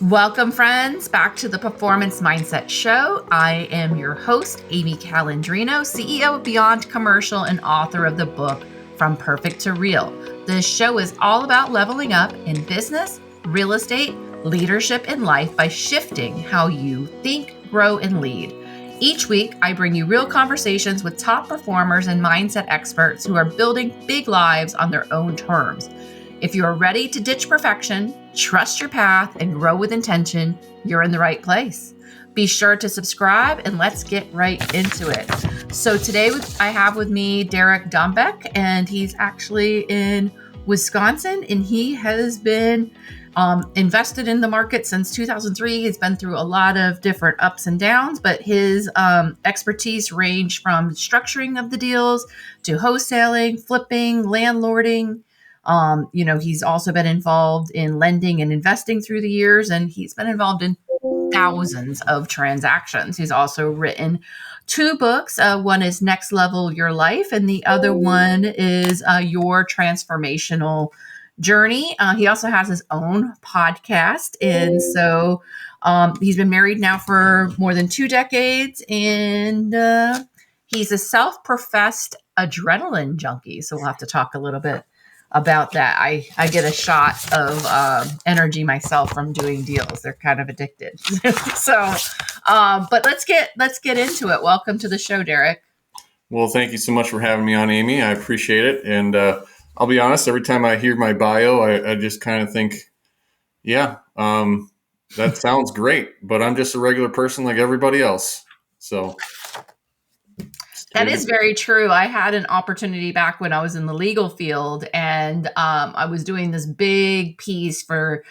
Welcome, friends, back to the Performance Mindset Show. I am your host, Amy Calandrino, CEO of Beyond Commercial and author of the book, From Perfect to Real. This show is all about leveling up in business, real estate, leadership, and life by shifting how you think, grow, and lead. Each week, I bring you real conversations with top performers and mindset experts who are building big lives on their own terms. If you are ready to ditch perfection, trust your path, and grow with intention, you're in the right place. Be sure to subscribe and let's get right into it. So today I have with me Derek Dombeck, and he's actually in Wisconsin, and he has been invested in the market since 2003. He's been through a lot of different ups and downs, but his expertise range from structuring of the deals to wholesaling, flipping, landlording. He's also been involved in lending and investing through the years, and he's been involved in thousands of transactions. He's also written 2 books. One is Next Level Your Life, and the other one is Your Transformational Journey. He also has his own podcast, and so he's been married now for more than 2 decades, and he's a self-professed adrenaline junkie. So we'll have to talk a little bit about that. I get a shot of energy myself from doing deals. They're kind of addicted. But let's get into it. Welcome to the show, Derek. Well, thank you so much for having me on, Amy. I appreciate it. And I'll be honest, every time I hear my bio, I just kind of think, that sounds great, but I'm just a regular person like everybody else. So that is very true. I had an opportunity back when I was in the legal field, and I was doing this big piece for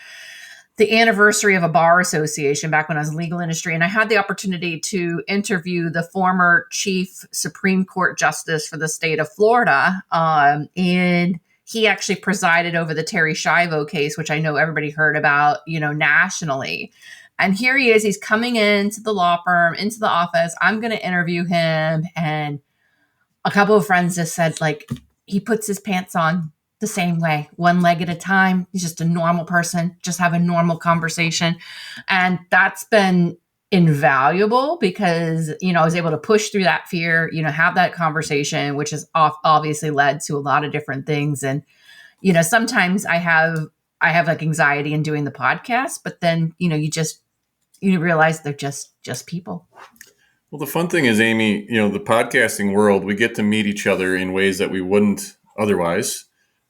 the anniversary of a bar association back when I was in the legal industry. And I had the opportunity to interview the former chief Supreme Court justice for the state of Florida. And he actually presided over the Terry Schiavo case, which I know everybody heard about, nationally. And here he is, he's coming into the law firm, into the office. I'm going to interview him. And a couple of friends just said, he puts his pants on the same way, one leg at a time. He's just a normal person, just have a normal conversation. And that's been invaluable because, I was able to push through that fear, have that conversation, which has obviously led to a lot of different things. And, sometimes I have anxiety in doing the podcast, but then, you realize they're just people. Well, the fun thing is, Amy, the podcasting world, we get to meet each other in ways that we wouldn't otherwise.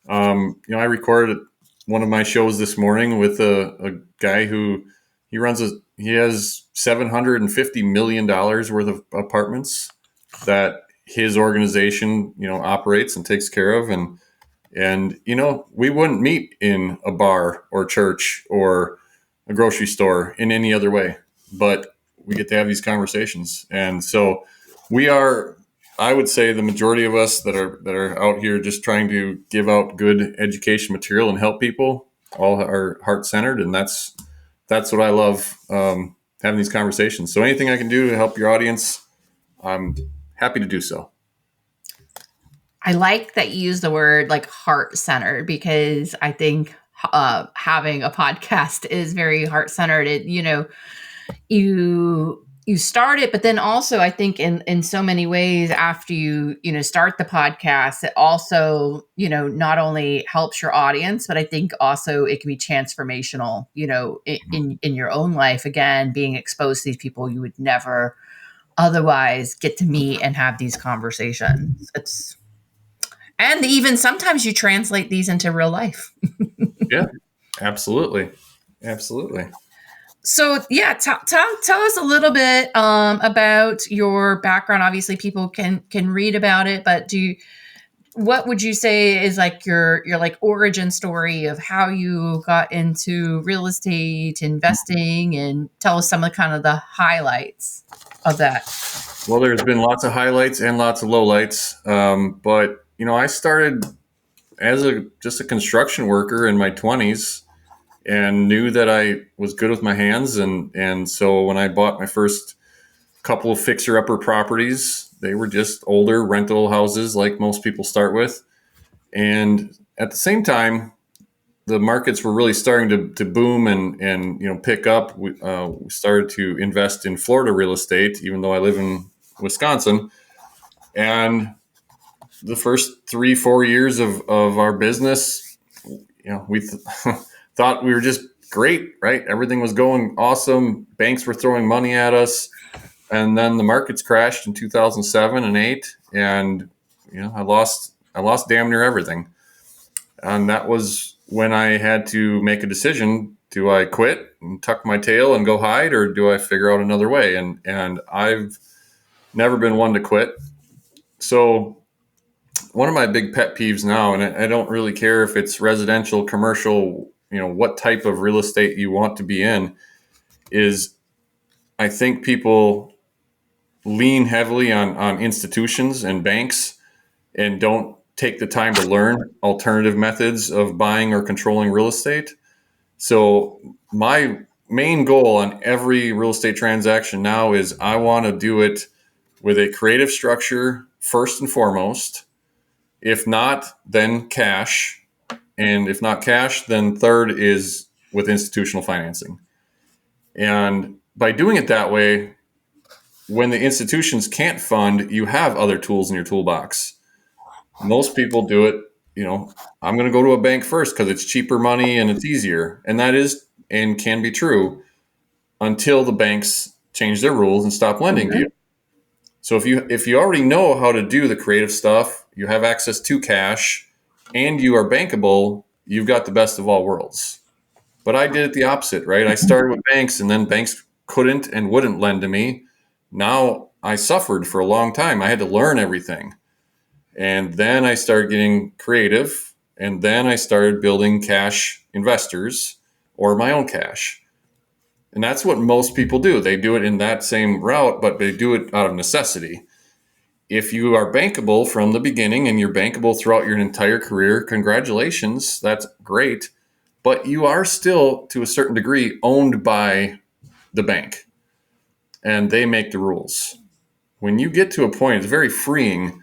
I recorded one of my shows this morning with a guy who he has $750 million worth of apartments that his organization, operates and takes care of. And we wouldn't meet in a bar or church or a grocery store in any other way, but we get to have these conversations. And so we are, I would say, the majority of us that are out here just trying to give out good education material and help people all are heart-centered. And that's what I love, having these conversations. So anything I can do to help your audience, I'm happy to do so. I like that you use the word heart-centered, because I think having a podcast is very heart-centered. You start it, but then also I think in so many ways after you start the podcast, it also, not only helps your audience, but I think also it can be transformational, in your own life. Again, being exposed to these people you would never otherwise get to meet and have these conversations. And even sometimes you translate these into real life. Yeah, absolutely. Absolutely. So yeah, tell us a little bit about your background. Obviously, people can read about it, but what would you say is your origin story of how you got into real estate investing, and tell us some of the highlights of that. Well, there's been lots of highlights and lots of lowlights, but I started as just a construction worker in my 20s. And knew that I was good with my hands. And so when I bought my first couple of fixer-upper properties, they were just older rental houses like most people start with. And at the same time, the markets were really starting to boom and pick up, we started to invest in Florida real estate, even though I live in Wisconsin. And the first 3-4 years of our business, we thought we were just great, right? Everything was going awesome. Banks were throwing money at us. And then the markets crashed in 2007 and 8. And, I lost damn near everything. And that was when I had to make a decision. Do I quit and tuck my tail and go hide, or do I figure out another way? And I've never been one to quit. So one of my big pet peeves now, and I don't really care if it's residential, commercial, what type of real estate you want to be in, is I think people lean heavily on institutions and banks and don't take the time to learn alternative methods of buying or controlling real estate. So my main goal on every real estate transaction now is I want to do it with a creative structure first and foremost. If not, then cash. And if not cash, then third is with institutional financing. And by doing it that way, when the institutions can't fund, you have other tools in your toolbox. Most people do it, I'm going to go to a bank first because it's cheaper money and it's easier. And that is and can be true until the banks change their rules and stop lending to you. So if you already know how to do the creative stuff, you have access to cash, and you are bankable, you've got the best of all worlds. But I did it the opposite, right? I started with banks, and then banks couldn't and wouldn't lend to me. Now I suffered for a long time. I had to learn everything. And then I started getting creative, and then I started building cash investors or my own cash. And that's what most people do. They do it in that same route, but they do it out of necessity. If you are bankable from the beginning and you're bankable throughout your entire career, congratulations, that's great. But you are still, to a certain degree, owned by the bank, and they make the rules. When you get to a point, it's very freeing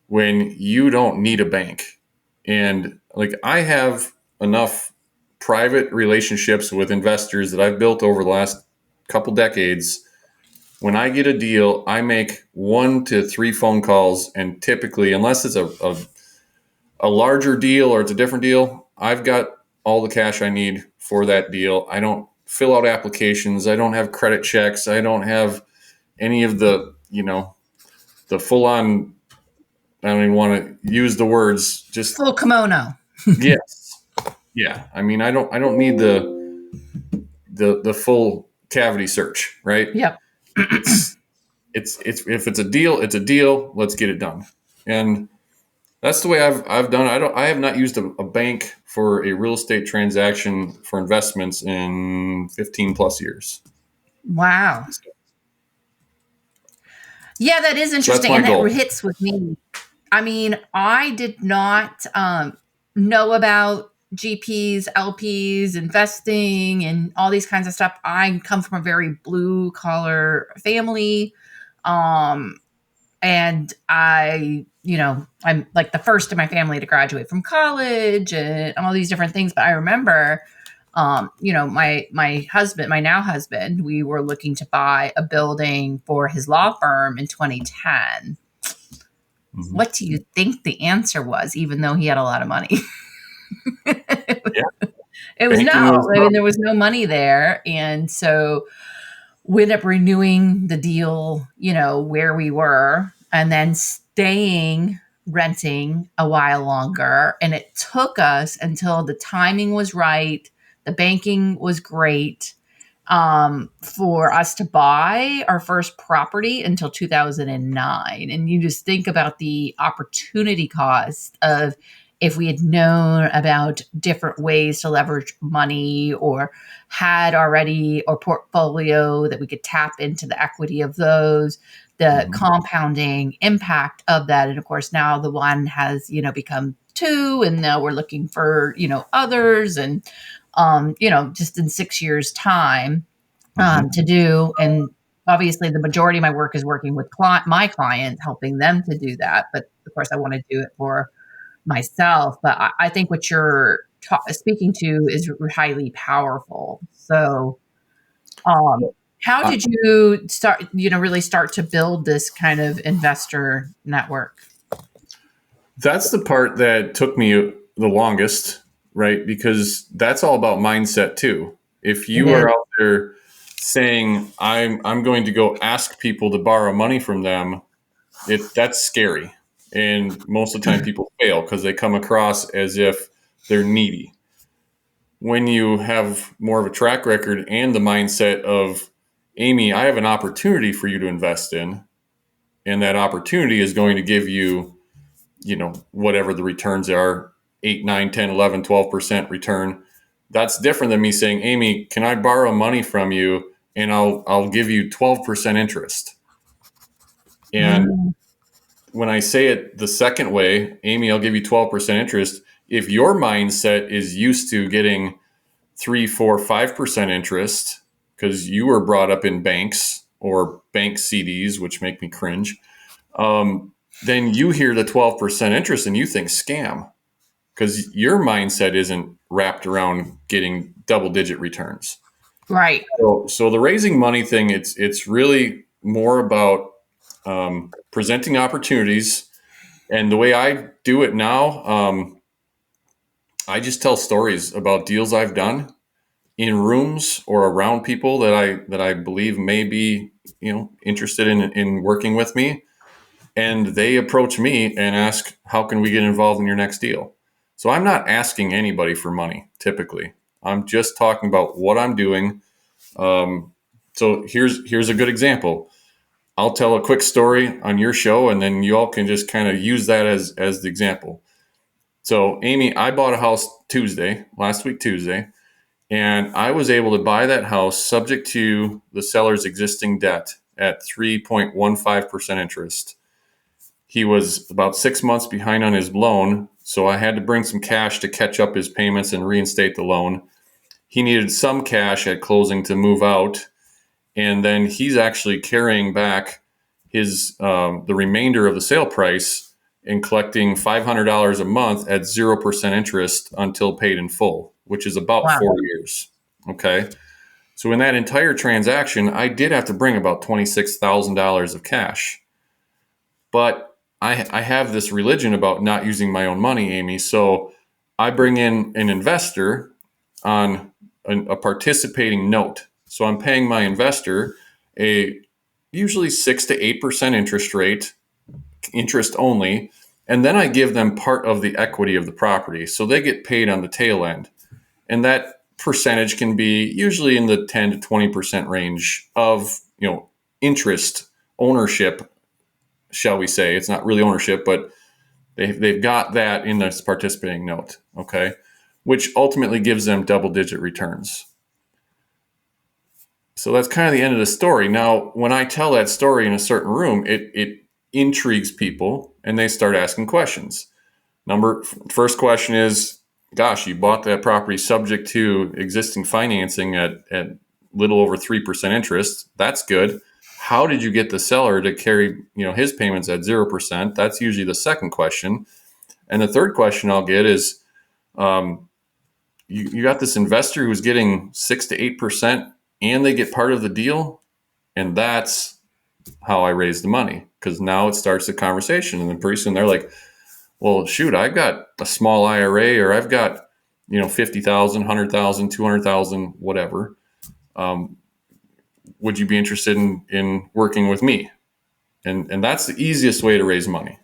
when you don't need a bank. And like, I have enough private relationships with investors that I've built over the last couple decades. When I get a deal, I make 1 to 3 phone calls, and typically, unless it's a larger deal or it's a different deal, I've got all the cash I need for that deal. I don't fill out applications. I don't have credit checks. I don't have any of the, the full on, I don't even want to use the words, just full kimono. Yes. Yeah. I mean, I don't need the full cavity search, right? Yep. It's if it's a deal, it's a deal. Let's get it done. And that's the way I've done it. I have not used a bank for a real estate transaction for investments in 15 plus years. Wow. Yeah, that is interesting. So and goal. That hits with me. I mean, I did not know about GPs, LPs, investing, and all these kinds of stuff. I come from a very blue collar family. And I'm like the first in my family to graduate from college and all these different things. But I remember, my husband, my now husband, we were looking to buy a building for his law firm in 2010. Mm-hmm. What do you think the answer was, even though he had a lot of money? It was no. I mean, there was no money there. And so we ended up renewing the deal, where we were, and then renting a while longer. And it took us until the timing was right. The banking was great for us to buy our first property until 2009. And you just think about the opportunity cost of if we had known about different ways to leverage money or had already a portfolio that we could tap into the equity of those, the compounding impact of that. And of course, now the one has, become 2, and now we're looking for, others. And, just in 6 years time to do. And obviously the majority of my work is working with my clients, helping them to do that. But of course I want to do it for myself. But I think what you're speaking to is highly powerful. So, um, how I, did you start, really start to build this kind of investor network? that's the part that took me the longest, right? Because that's all about mindset too. If It you is. are out there saying I'm going to go ask people to borrow money from them, that's scary. And most of the time people fail because they come across as if they're needy. When you have more of a track record and the mindset of, Amy, I have an opportunity for you to invest in, and that opportunity is going to give you, whatever the returns are, 8, 9, 10, 11, 12% return. That's different than me saying, Amy, can I borrow money from you and I'll give you 12% interest. And Mm, when I say it the second way, Amy, I'll give you 12% interest. If your mindset is used to getting 3, 4, 5% interest because you were brought up in banks or bank CDs, which make me cringe, then you hear the 12% interest and you think scam because your mindset isn't wrapped around getting double digit returns. right. So the raising money thing, it's really more about presenting opportunities. And the way I do it now, I just tell stories about deals I've done in rooms or around people that I believe may be interested in working with me, and they approach me and ask, how can we get involved in your next deal? So I'm not asking anybody for money typically. I'm just talking about what I'm doing. So here's a good example. I'll tell a quick story on your show, and then you all can just kind of use that as the example. So Amy, I bought a house last week Tuesday, and I was able to buy that house subject to the seller's existing debt at 3.15% interest. He was about 6 months behind on his loan, so I had to bring some cash to catch up his payments and reinstate the loan. He needed some cash at closing to move out, and then he's actually carrying back his the remainder of the sale price and collecting $500 a month at 0% interest until paid in full, which is about Wow. 4 years. Okay. So in that entire transaction, I did have to bring about $26,000 of cash. But I have this religion about not using my own money, Amy. So I bring in an investor on a participating note. So I'm paying my investor a usually 6 to 8% interest rate, interest only. And then I give them part of the equity of the property. So they get paid on the tail end. And that percentage can be usually in the 10 to 20% range of, interest ownership, shall we say. It's not really ownership, but they've got that in this participating note, okay, which ultimately gives them double digit returns. So that's kind of the end of the story. Now, when I tell that story in a certain room, it intrigues people and they start asking questions. First question is, gosh, you bought that property subject to existing financing at little over 3% interest. That's good. How did you get the seller to carry, his payments at 0%? That's usually the second question. And the third question I'll get is, you got this investor who's getting 6 to 8% and they get part of the deal. And that's how I raise the money, because now it starts the conversation. And then pretty soon they're like, well, shoot, I've got a small IRA, or I've got, 50,000, 100,000, 200,000, whatever. Would you be interested in working with me? And that's the easiest way to raise money.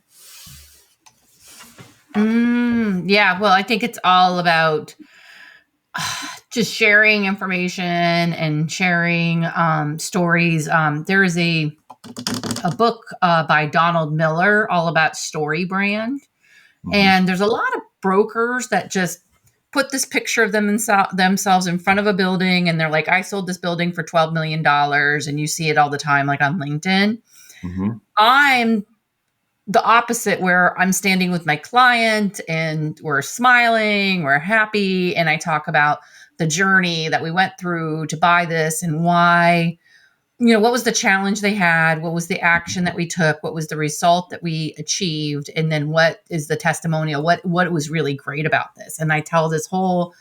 Yeah. Well, I think it's all about just sharing information and sharing stories. There is a book by Donald Miller all about story brand. Mm-hmm. And there's a lot of brokers that just put this picture of themselves in front of a building and they're like, I sold this building for $12 million. And you see it all the time, like on LinkedIn. Mm-hmm. I'm the opposite, where I'm standing with my client and we're smiling, we're happy. And I talk about the journey that we went through to buy this and why what was the challenge they had? What was the action that we took? What was the result that we achieved? And then what is the testimonial? What was really great about this? And I tell this whole,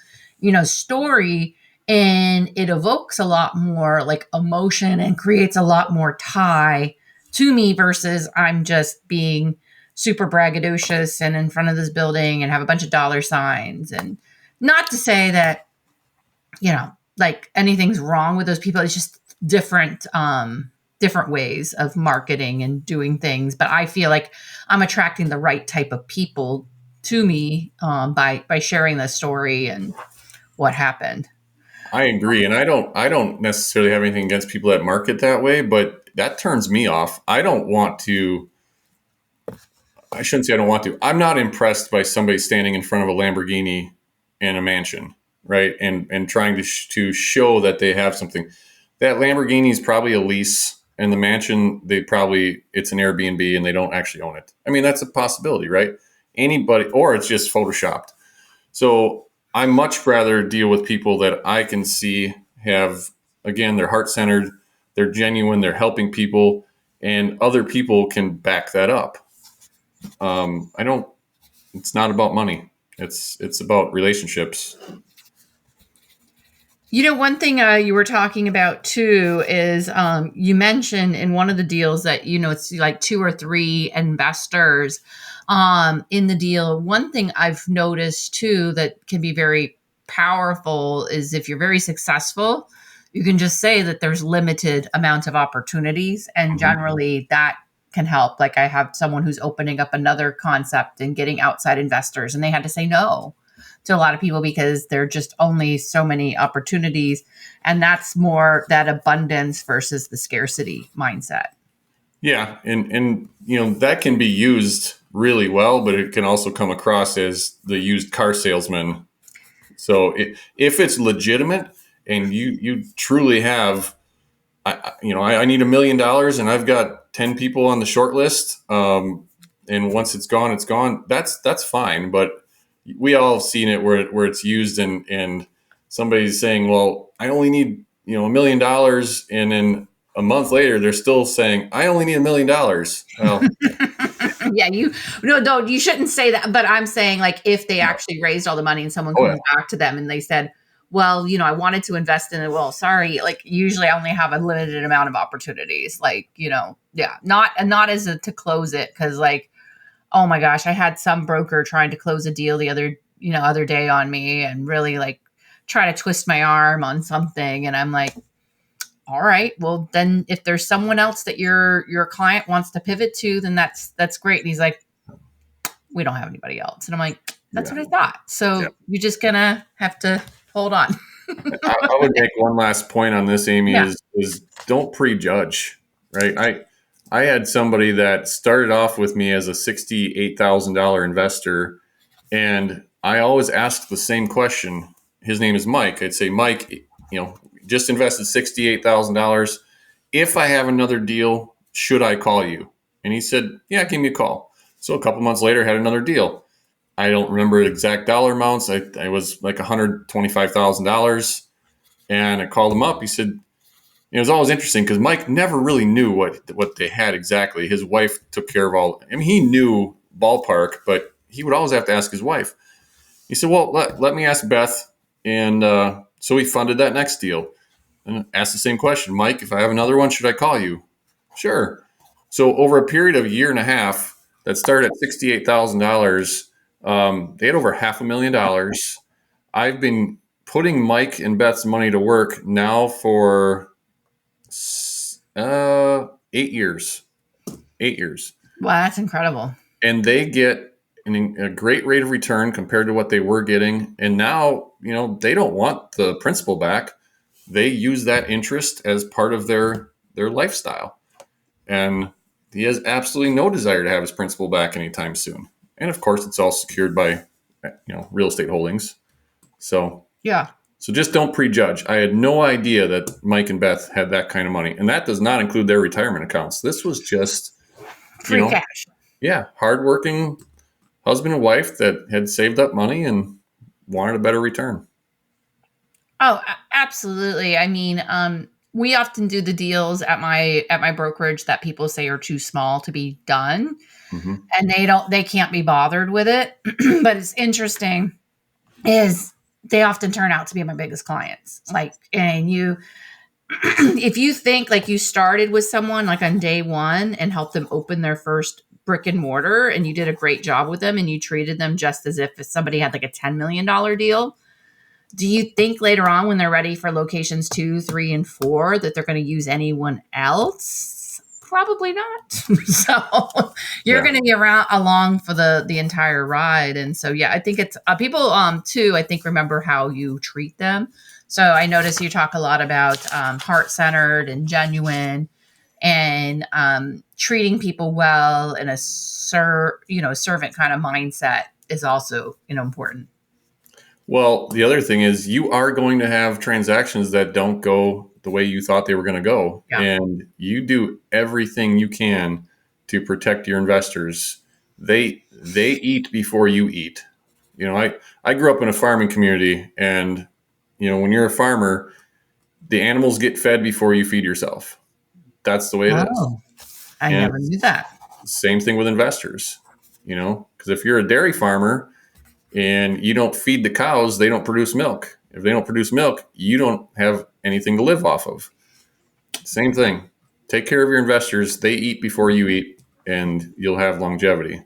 story, and it evokes a lot more like emotion and creates a lot more tie to me versus I'm just being super braggadocious and in front of this building and have a bunch of dollar signs. And not to say that, like anything's wrong with those people. It's just different ways of marketing and doing things. But I feel like I'm attracting the right type of people to me by sharing the story and what happened. I agree, and I don't necessarily have anything against people that market that way, but that turns me off. I don't want to. I shouldn't say I don't want to. I'm not impressed by somebody standing in front of a Lamborghini in a mansion, right? And trying to show that they have something. That Lamborghini is probably a lease, and the mansion it's an Airbnb and they don't actually own it. I mean, that's a possibility, right? Anybody, or it's just photoshopped. So I much rather deal with people that I can see have, again, they're heart centered, they're genuine, they're helping people, and other people can back that up. I don't. It's not about money. It's about relationships. One thing you were talking about too is you mentioned in one of the deals that it's like 2 or 3 investors in the deal. One thing I've noticed too that can be very powerful is if you're very successful, you can just say that there's limited amount of opportunities, and Mhm. generally that can help. Like I have someone who's opening up another concept and getting outside investors, and they had to say no to a lot of people because there are just only so many opportunities. And that's more that abundance versus the scarcity mindset. Yeah, and that can be used really well, but it can also come across as the used car salesman. So if it's legitimate and you truly have, I need $1 million and I've got 10 people on the short list. And once it's gone, it's gone. That's fine. But we all have seen it where it's used and somebody's saying, well, I only need, $1 million. And then a month later, they're still saying, I only need $1 million. Well, Yeah, no, you shouldn't say that. But I'm saying, like, if they no. actually raised all the money and someone Oh, yeah. comes back to them and they said, well, I wanted to invest in it. Well, sorry, like usually I only have a limited amount of opportunities. Like, yeah, not as to close it. Cause like, oh my gosh, I had some broker trying to close a deal the other day on me and really like try to twist my arm on something. And I'm like, all right, well then if there's someone else that your client wants to pivot to, then that's great. And he's like, we don't have anybody else. And I'm like, that's Yeah. what I thought. Yeah. So you're just gonna have to hold on. I would make one last point on this, Amy, Yeah. is don't prejudge, right? I had somebody that started off with me as a $68,000 investor, and I always asked the same question. His name is Mike. I'd say, Mike, just invested $68,000. If I have another deal, should I call you? And he said, yeah, give me a call. So a couple months later, had another deal. I don't remember exact dollar amounts. I was like $125,000. And I called him up. He said, it was always interesting because Mike never really knew what they had exactly. His wife took care of all. I mean, he knew ballpark, but he would always have to ask his wife. He said, well, let me ask Beth. And so he funded that next deal and asked the same question. Mike, if I have another one, should I call you? Sure. So over a period of a year and a half that started at $68,000, they had over $500,000. I've been putting Mike and Beth's money to work now for 8 years. 8 years. Wow, that's incredible. And they get a great rate of return compared to what they were getting. And now, they don't want the principal back. They use that interest as part of their lifestyle. And he has absolutely no desire to have his principal back anytime soon. And of course, it's all secured by, real estate holdings. So Yeah. So just don't prejudge. I had no idea that Mike and Beth had that kind of money. And that does not include their retirement accounts. This was just, you Free know, cash. yeah, hardworking husband and wife that had saved up money and wanted a better return. Oh, absolutely. I mean, we often do the deals at my brokerage that people say are too small to be done, Mm-hmm. and they can't be bothered with it. But it's interesting is they often turn out to be my biggest clients. Like, and you, if you think like you started with someone like on day one and helped them open their first brick and mortar, and you did a great job with them and you treated them just as if somebody had like a $10 million deal, do you think later on when they're ready for locations 2, 3, and 4 that they're going to use anyone else? Probably not. So you're Yeah. going to be around along for the entire ride. And so yeah, I think it's people too, I think, remember how you treat them. So I notice you talk a lot about heart-centered and genuine, and treating people well in a servant kind of mindset is also important. Well, the other thing is you are going to have transactions that don't go the way you thought they were going to go. Yeah. And you do everything you can to protect your investors. They eat before you eat. I grew up in a farming community, and when you're a farmer, the animals get fed before you feed yourself. That's the way it is. Oh, I And never knew that. same thing with investors, because if you're a dairy farmer and you don't feed the cows, they don't produce milk. If they don't produce milk, you don't have anything to live off of. Same thing. Take care of your investors. They eat before you eat, and you'll have longevity.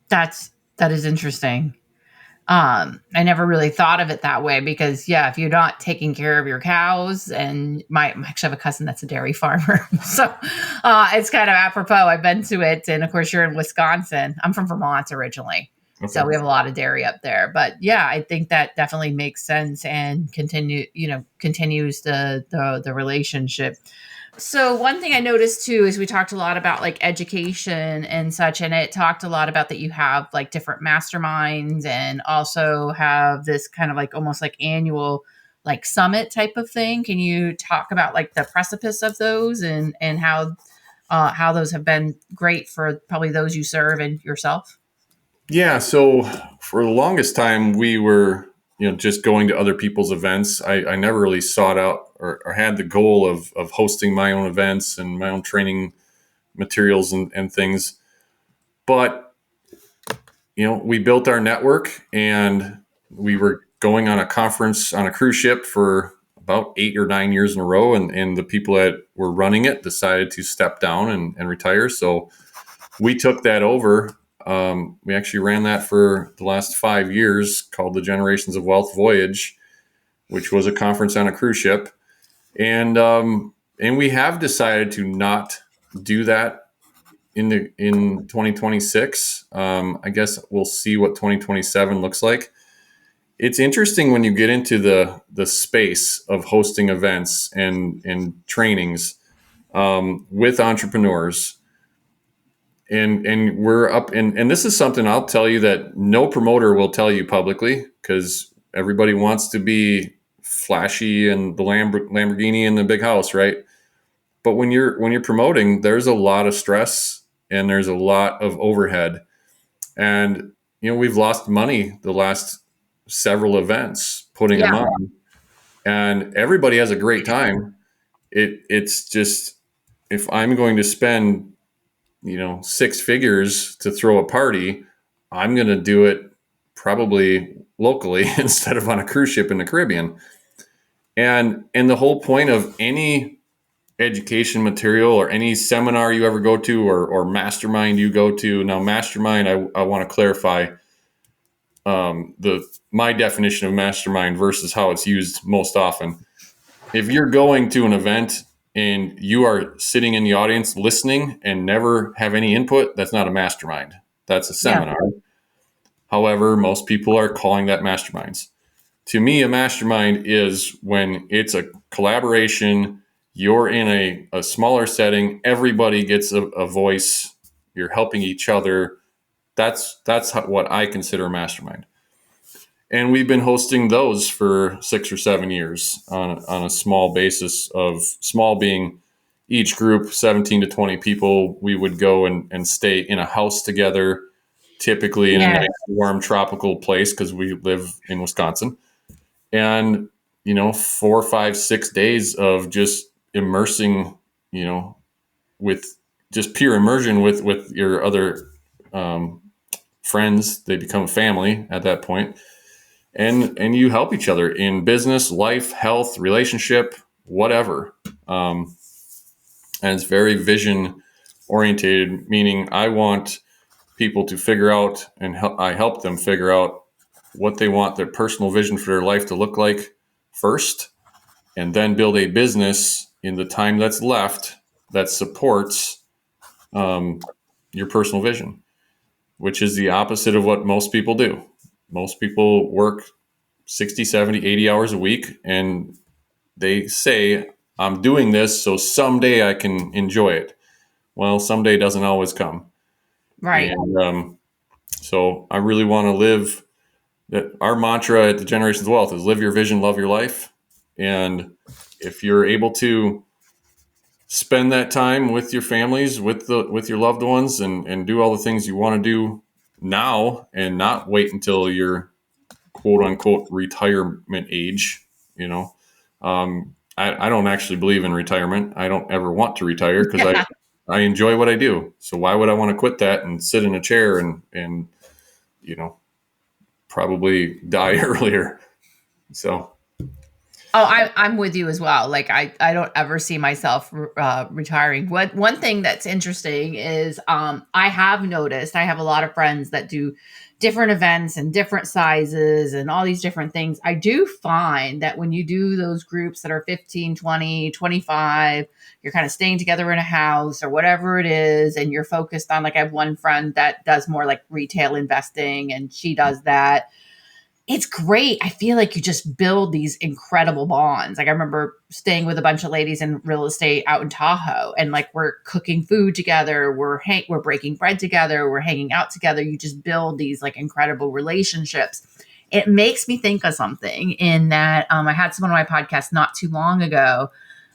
That is interesting. I never really thought of it that way because yeah, if you're not taking care of your cows, and I actually have a cousin that's a dairy farmer, so it's kind of apropos. I've been to it, and of course you're in Wisconsin. I'm from Vermont originally, Okay. so we have a lot of dairy up there. But yeah, I think that definitely makes sense and continues the relationship. So one thing I noticed too is we talked a lot about like education and such, and it talked a lot about that you have like different masterminds and also have this kind of like almost like annual like summit type of thing. Can you talk about like the precipice of those and how those have been great for probably those you serve and yourself? Yeah. So for the longest time, we were, just going to other people's events. I never really sought out or had the goal of hosting my own events and my own training materials and things. But, we built our network, and we were going on a conference on a cruise ship for about 8 or 9 years in a row. And the people that were running it decided to step down and retire. So we took that over. We actually ran that for the last 5 years, called the Generations of Wealth Voyage, which was a conference on a cruise ship. And we have decided to not do that in 2026. I guess we'll see what 2027 looks like. It's interesting when you get into the space of hosting events and trainings with entrepreneurs. And we're up, and this is something I'll tell you that no promoter will tell you publicly, because everybody wants to be flashy and the Lamborghini and the big house, right? But when you're promoting, there's a lot of stress and there's a lot of overhead. And we've lost money the last several events putting them Yeah. on, and everybody has a great time. It's just, if I'm going to spend 6 figures to throw a party, I'm going to do it probably locally instead of on a cruise ship in the Caribbean. And the whole point of any education material or any seminar you ever go to, or mastermind you go to. Now, mastermind, I want to clarify my definition of mastermind versus how it's used most often. If you're going to an event and you are sitting in the audience listening and never have any input, that's not a mastermind. That's a Yeah. seminar. However, most people are calling that masterminds. To me, a mastermind is when it's a collaboration. You're in a smaller setting. Everybody gets a voice. You're helping each other. That's what I consider a mastermind. And we've been hosting those for 6 or 7 years on a small basis, of small being each group, 17 to 20 people. We would go and stay in a house together, typically in a Yeah. nice, warm, tropical place, because we live in Wisconsin. And, 4, 5, 6 days of just immersing, with just pure immersion with your other friends. They become family at that point, and you help each other in business, life, health, relationship, whatever. And it's very vision orientated, meaning I want people to figure out, and I help them figure out what they want their personal vision for their life to look like first, and then build a business in the time that's left that supports your personal vision, which is the opposite of what most people do. Most people work 60, 70, 80 hours a week, and they say, I'm doing this so someday I can enjoy it. Well, someday doesn't always come. Right. And so I really want to live that. Our mantra at the Generations Wealth is live your vision, love your life. And if you're able to spend that time with your families, with your loved ones, and do all the things you want to do now, and not wait until your quote unquote retirement age, I don't actually believe in retirement. I don't ever want to retire because I enjoy what I do. So why would I want to quit that and sit in a chair and probably die earlier? So. Oh, I'm with you as well. Like I don't ever see myself retiring. One thing that's interesting is I have noticed I have a lot of friends that do different events and different sizes and all these different things. I do find that when you do those groups that are 15, 20, 25, you're kind of staying together in a house or whatever it is, and you're focused on, like, I have one friend that does more like retail investing, and she does that. It's great. I feel like you just build these incredible bonds. Like, I remember staying with a bunch of ladies in real estate out in Tahoe, and like we're cooking food together, we're breaking bread together, we're hanging out together. You just build these like incredible relationships. It makes me think of something in that I had someone on my podcast not too long ago,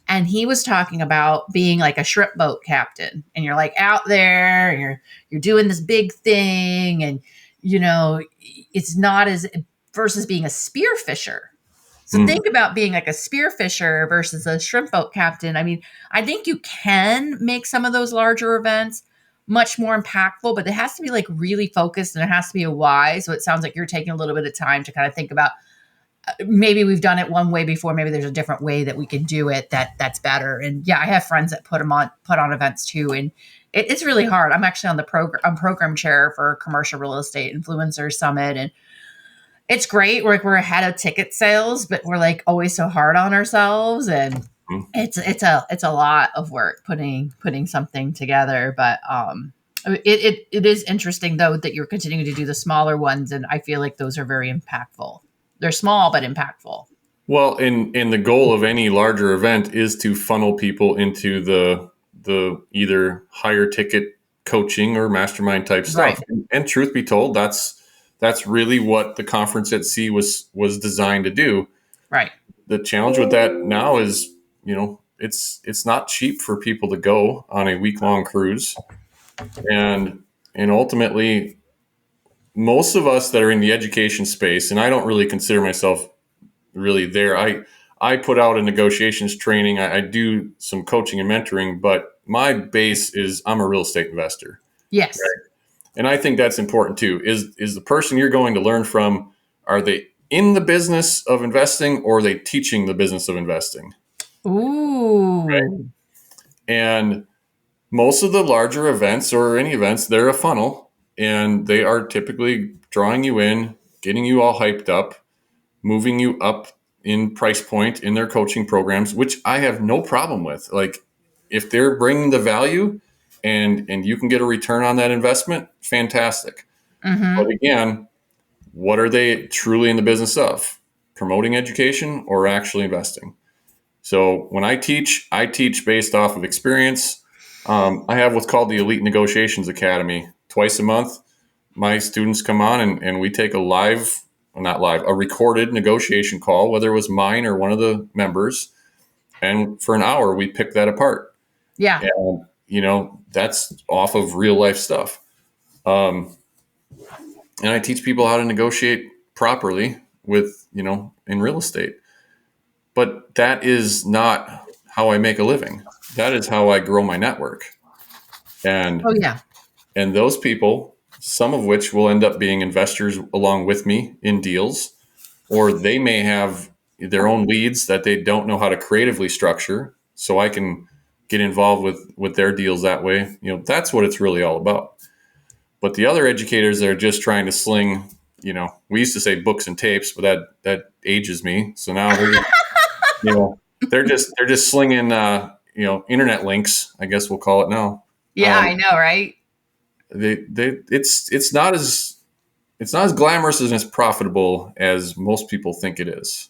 and he was talking about being like a shrimp boat captain, and you're like out there, and you're doing this big thing, and it's not as versus being a spearfisher. So think about being like a spearfisher versus a shrimp boat captain. I mean, I think you can make some of those larger events much more impactful, but it has to be like really focused, and it has to be a why. So it sounds like you're taking a little bit of time to kind of think about, maybe we've done it one way before, maybe there's a different way that we can do it that's better. And yeah, I have friends that put on events too, and it's really hard. I'm actually on the program chair for Commercial Real Estate Influencer Summit, and it's great. We're ahead of ticket sales, but we're like always so hard on ourselves, and it's a lot of work putting something together. But it is interesting though that you're continuing to do the smaller ones, and I feel like those are very impactful. They're small but impactful. Well, and the goal of any larger event is to funnel people into the either higher ticket coaching or mastermind type Right. stuff. And truth be told, that's really what the conference at sea was designed to do. Right. The challenge with that now is, it's not cheap for people to go on a week-long cruise. And ultimately, most of us that are in the education space, and I don't really consider myself really there. I put out a negotiations training. I do some coaching and mentoring, but my base is I'm a real estate investor. Yes. Right? And I think that's important too. Is the person you're going to learn from, are they in the business of investing, or are they teaching the business of investing? Ooh. Right. And most of the larger events, or any events, they're a funnel, and they are typically drawing you in, getting you all hyped up, moving you up in price point in their coaching programs, which I have no problem with. Like, if they're bringing the value and you can get a return on that investment, fantastic. Mm-hmm. But again, what are they truly in the business of? Promoting education or actually investing? So when I teach based off of experience. I have what's called the Elite Negotiations Academy. Twice a month, my students come on and we take a a recorded negotiation call, whether it was mine or one of the members. And for an hour, we pick that apart. Yeah. And, that's off of real life stuff. And I teach people how to negotiate properly in real estate. But that is not how I make a living. That is how I grow my network. Oh, And yeah. and those people, some of which will end up being investors along with me in deals, or they may have their own leads that they don't know how to creatively structure. So I can get involved with their deals that way. That's what it's really all about. But the other educators that are just trying to sling, we used to say books and tapes, but that ages me. So now they're just, they're just slinging, internet links, I guess we'll call it now. Yeah, I know, right? It's not as glamorous and as profitable as most people think it is.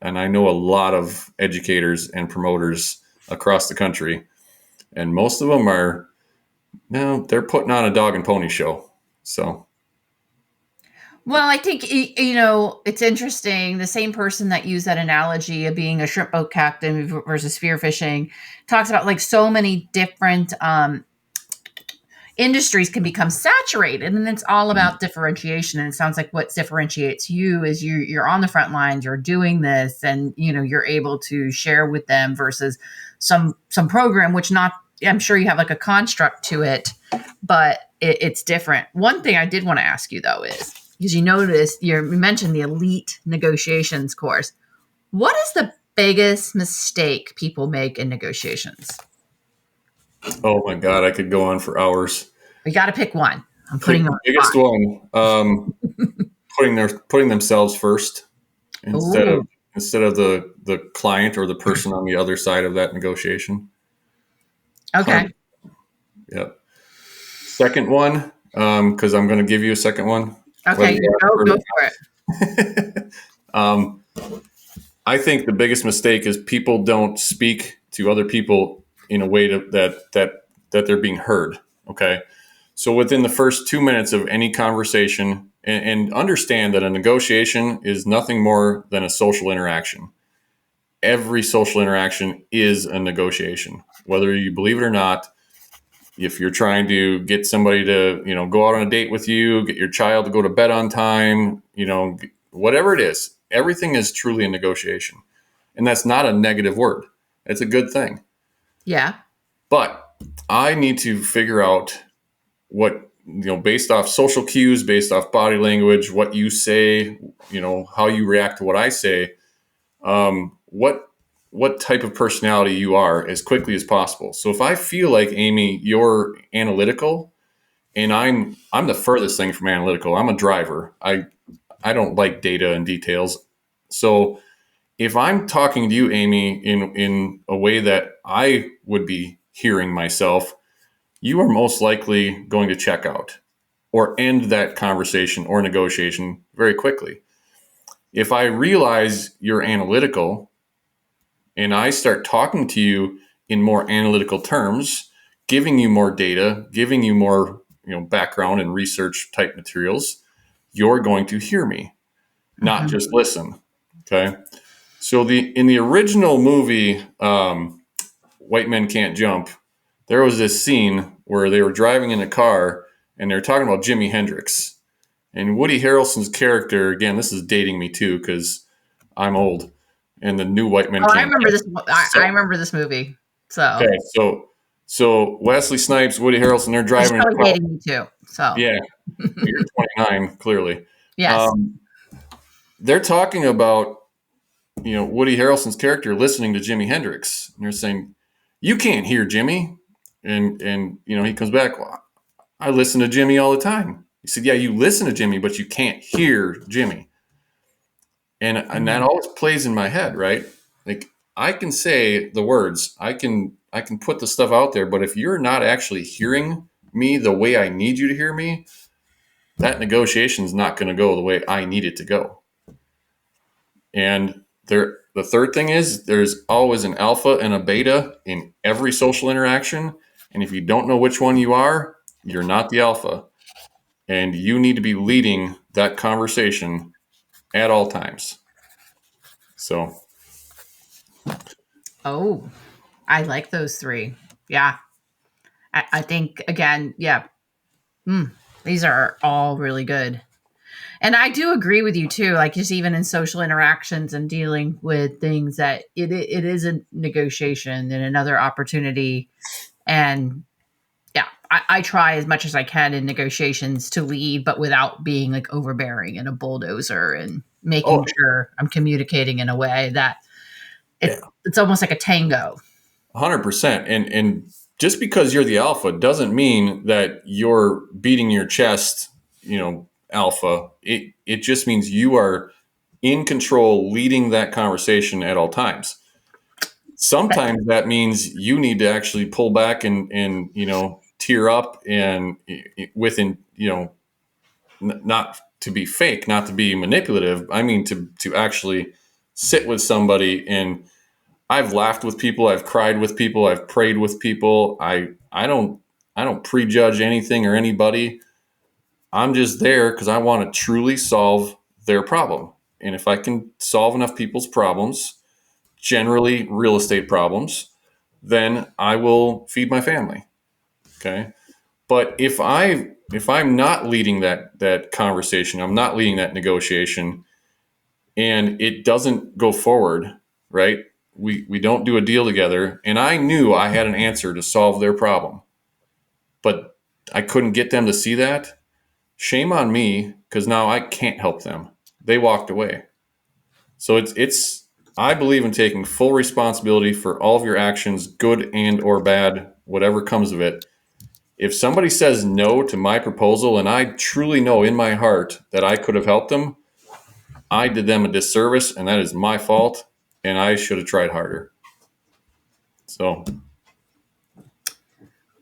And I know a lot of educators and promoters across the country, and most of them are, they're putting on a dog and pony show. So, Well, I think, it's interesting. The same person that used that analogy of being a shrimp boat captain versus spearfishing talks about like so many different industries can become saturated, and it's all about differentiation. And it sounds like what differentiates you is you're on the front lines, you're doing this, and you're able to share with them versus some program, which not, I'm sure you have like a construct to it, but it's different. One thing I did want to ask you though is, because you mentioned the elite negotiations course, what is the biggest mistake people make in negotiations? oh my God, I could go on for hours. We got to pick one. I'm putting you on the Biggest spot. one, putting themselves first instead Ooh. of instead of the client or the person on the other side of that negotiation. Okay. Yep. Second one, because I'm going to give you a second one. Okay. Go for it. Um, I think the biggest mistake is people don't speak to other people in a way that they're being heard. Okay. So within the first 2 minutes of any conversation, and understand that a negotiation is nothing more than a social interaction. Every social interaction is a negotiation, whether you believe it or not. If you're trying to get somebody to, go out on a date with you, get your child to go to bed on time, whatever it is, everything is truly a negotiation. And that's not a negative word. It's a good thing. Yeah. But I need to figure out what, based off social cues, based off body language, what you say, how you react to what I say, what type of personality you are as quickly as possible. So if I feel like, Amy, you're analytical, and I'm the furthest thing from analytical. I'm a driver. I don't like data and details. So if I'm talking to you, Amy, in a way that I would be hearing myself, you are most likely going to check out or end that conversation or negotiation very quickly. If I realize you're analytical and I start talking to you in more analytical terms, giving you more data, giving you more, background and research type materials, you're going to hear me, not just listen. Okay. So in the original movie, White Men Can't Jump, there was this scene where they were driving in a car and they're talking about Jimi Hendrix. And Woody Harrelson's character, again, this is dating me too because I'm old, and the new White Men Oh, I Can't remember Jump. this. I remember this movie. So Okay, so Wesley Snipes, Woody Harrelson, they're it's driving in a probably car. dating me too. So Yeah, you're 29, clearly. yes. They're talking about, Woody Harrelson's character listening to Jimi Hendrix, and they're saying, "You can't hear Jimmy," and he comes back, "Well, I listen to Jimmy all the time." He said, "Yeah, you listen to Jimmy, but you can't hear Jimmy," and that always plays in my head, right? Like I can say the words, I can put the stuff out there, but if you're not actually hearing me the way I need you to hear me, that negotiation is not going to go the way I need it to go. And the third thing is there's always an alpha and a beta in every social interaction. And if you don't know which one you are, you're not the alpha. And you need to be leading that conversation at all times. So, Oh, I like those three. Yeah. I think again, yeah. These are all really good. And I do agree with you too. Like just even in social interactions and dealing with things that it is a negotiation and another opportunity. And yeah, I try as much as I can in negotiations to lead, but without being like overbearing and a bulldozer and making Oh, sure I'm communicating in a way that yeah, it's almost like a tango. 100%. And just because you're the alpha doesn't mean that you're beating your chest, alpha. It just means you are in control, leading that conversation at all times. Sometimes that means you need to actually pull back and tear up and within, not to be fake, not to be manipulative. I mean, to actually sit with somebody. And I've laughed with people, I've cried with people, I've prayed with people. I don't prejudge anything or anybody. I'm just there because I want to truly solve their problem. And if I can solve enough people's problems, generally real estate problems, then I will feed my family. Okay. But if I'm not leading that conversation, I'm not leading that negotiation, and it doesn't go forward, right? We don't do a deal together, and I knew I had an answer to solve their problem, but I couldn't get them to see that. Shame on me, because now I can't help them. They walked away. So it's I believe in taking full responsibility for all of your actions, good and or bad, whatever comes of it. If somebody says no to my proposal and I truly know in my heart that I could have helped them, I did them a disservice and that is my fault and I should have tried harder. So,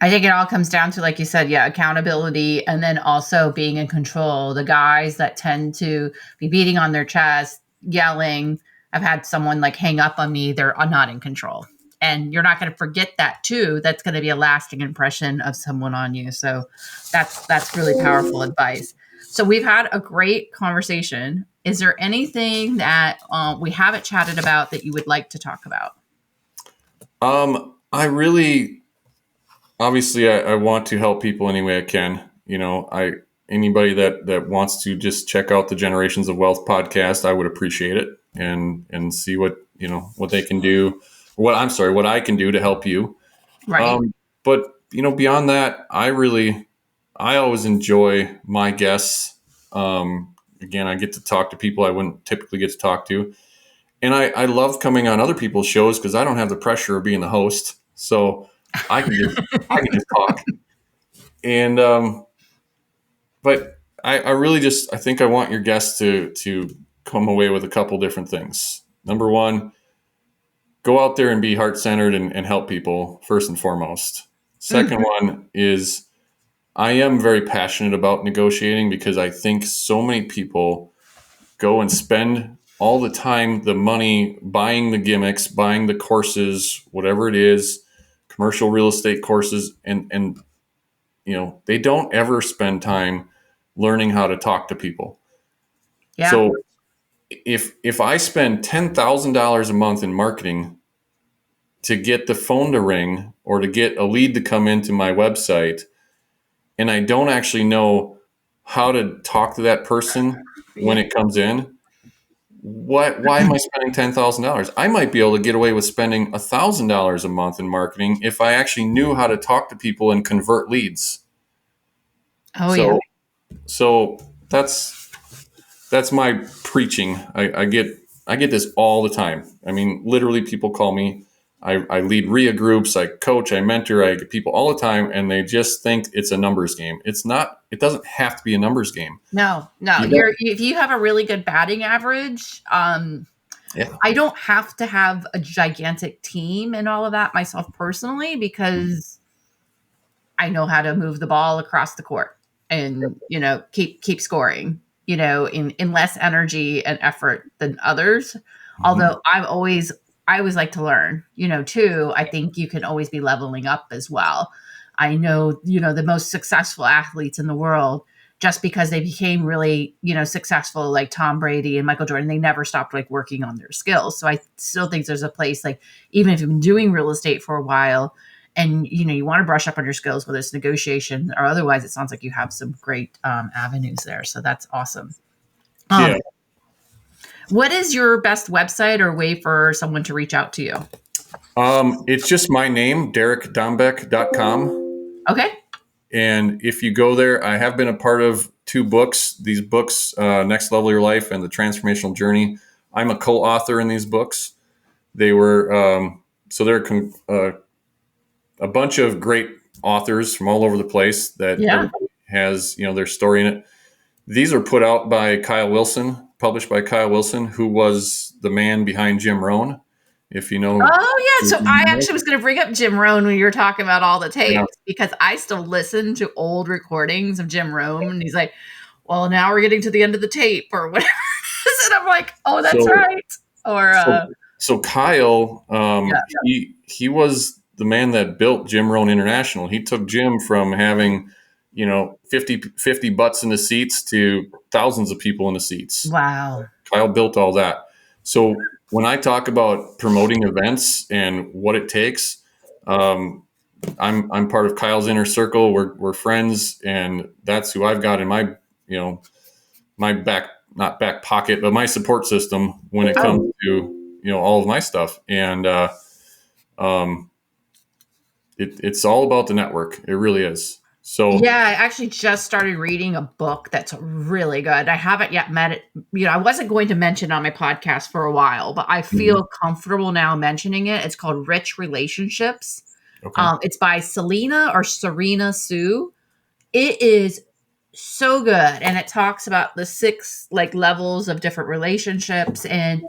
I think it all comes down to, like you said, yeah, accountability and then also being in control. The guys that tend to be beating on their chest, yelling. I've had someone like hang up on me, they're not in control. And you're not going to forget that too. That's going to be a lasting impression of someone on you. So that's really powerful advice. So we've had a great conversation. Is there anything that we haven't chatted about that you would like to talk about? I really, obviously, I want to help people any way I can. Anybody that wants to just check out the Generations of Wealth podcast, I would appreciate it and see what they can do. What I can do to help you. Right. But beyond that, I always enjoy my guests. Again, I get to talk to people I wouldn't typically get to talk to. And I love coming on other people's shows because I don't have the pressure of being the host. So I can just talk. And but I really just I think I want your guests to come away with a couple different things. Number one, go out there and be heart centered and help people first and foremost. Second one is I am very passionate about negotiating because I think so many people go and spend all the time, the money, buying the gimmicks, buying the courses, whatever it is, commercial real estate courses, and they don't ever spend time learning how to talk to people. Yeah. So if I spend $10,000 a month in marketing to get the phone to ring or to get a lead to come into my website, and I don't actually know how to talk to that person when it comes in, why am I spending $10,000? I might be able to get away with spending $1,000 a month in marketing if I actually knew how to talk to people and convert leads. Oh, yeah. So that's my preaching. I get this all the time. I mean, literally, people call me. I lead RIA groups. I coach. I mentor. I get people all the time, and they just think it's a numbers game. It's not. It doesn't have to be a numbers game. No. If you have a really good batting average, Yeah. I don't have to have a gigantic team and all of that myself personally because I know how to move the ball across the court and keep scoring. In less energy and effort than others. Mm-hmm. Although I always like to learn. Too. I think you can always be leveling up as well. I know the most successful athletes in the world. Just because they became really, successful, like Tom Brady and Michael Jordan, they never stopped like working on their skills. So I still think there's a place, like even if you've been doing real estate for a while, and you want to brush up on your skills, whether it's negotiation or otherwise, it sounds like you have some great avenues there. So that's awesome. Yeah. What is your best website or way for someone to reach out to you? It's just my name, derekdombeck.com. Okay. And if you go there, I have been a part of 2 books. These books, Next Level Your Life and the Transformational Journey. I'm a co-author in these books. They were, so they're a bunch of great authors from all over the place that Yeah. everybody has, their story in it. These are put out by Kyle Wilson, published by Kyle Wilson, who was the man behind Jim Rohn. If you know. Oh, yeah. So I actually was going to bring up Jim Rohn when you were talking about all the tapes because I still listen to old recordings of Jim Rohn. And he's like, well, now we're getting to the end of the tape or whatever. And I'm like, oh, that's right. Or so Kyle, he was the man that built Jim Rohn International. He took Jim from having, 50 butts in the seats to thousands of people in the seats. Wow. Kyle built all that. So when I talk about promoting events and what it takes, I'm part of Kyle's inner circle. We're friends, and that's who I've got in my, my not back pocket, but my support system when it comes to, all of my stuff. And it's all about the network. It really is. So yeah, I actually just started reading a book that's really good. I haven't yet met it. I wasn't going to mention it on my podcast for a while, but I feel comfortable now mentioning it. It's called Rich Relationships. Okay. It's by Serena Sue. It is so good. And it talks about the 6 levels of different relationships. And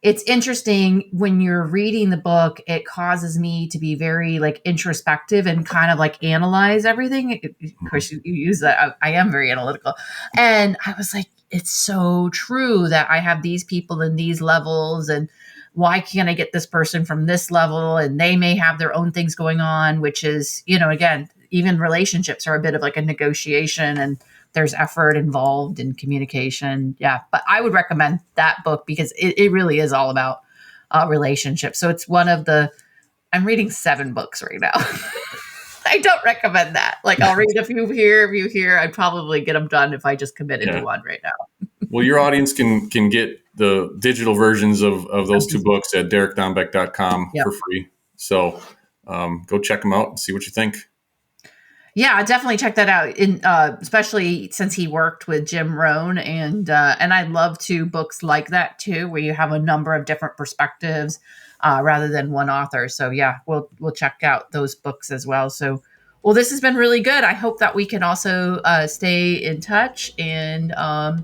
it's interesting when you're reading the book, it causes me to be very introspective and kind of analyze everything. Of course, you use that. I am very analytical. And I was like, it's so true that I have these people in these levels, and why can't I get this person from this level? And they may have their own things going on, which is, again, even relationships are a bit of a negotiation, and there's effort involved in communication. Yeah. But I would recommend that book because it really is all about relationships. So it's I'm reading 7 books right now. I don't recommend that. I'll read a few here. I'd probably get them done if I just committed to one right now. Well, your audience can get the digital versions of those 2 books at derekdombeck.com for free. So go check them out and see what you think. Yeah, definitely check that out. Especially since he worked with Jim Rohn, and I love books like that too, where you have a number of different perspectives rather than one author. So yeah, we'll check out those books as well. So, well, this has been really good. I hope that we can also stay in touch. And I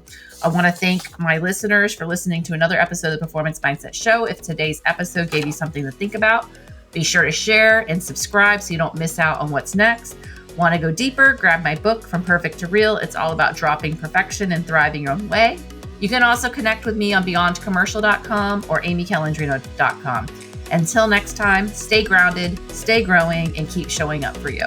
want to thank my listeners for listening to another episode of the Performance Mindset Show. If today's episode gave you something to think about, be sure to share and subscribe so you don't miss out on what's next. Want to go deeper? Grab my book, From Perfect to Real. It's all about dropping perfection and thriving your own way. You can also connect with me on beyondcommercial.com or amycalandrino.com. Until next time, stay grounded, stay growing, and keep showing up for you.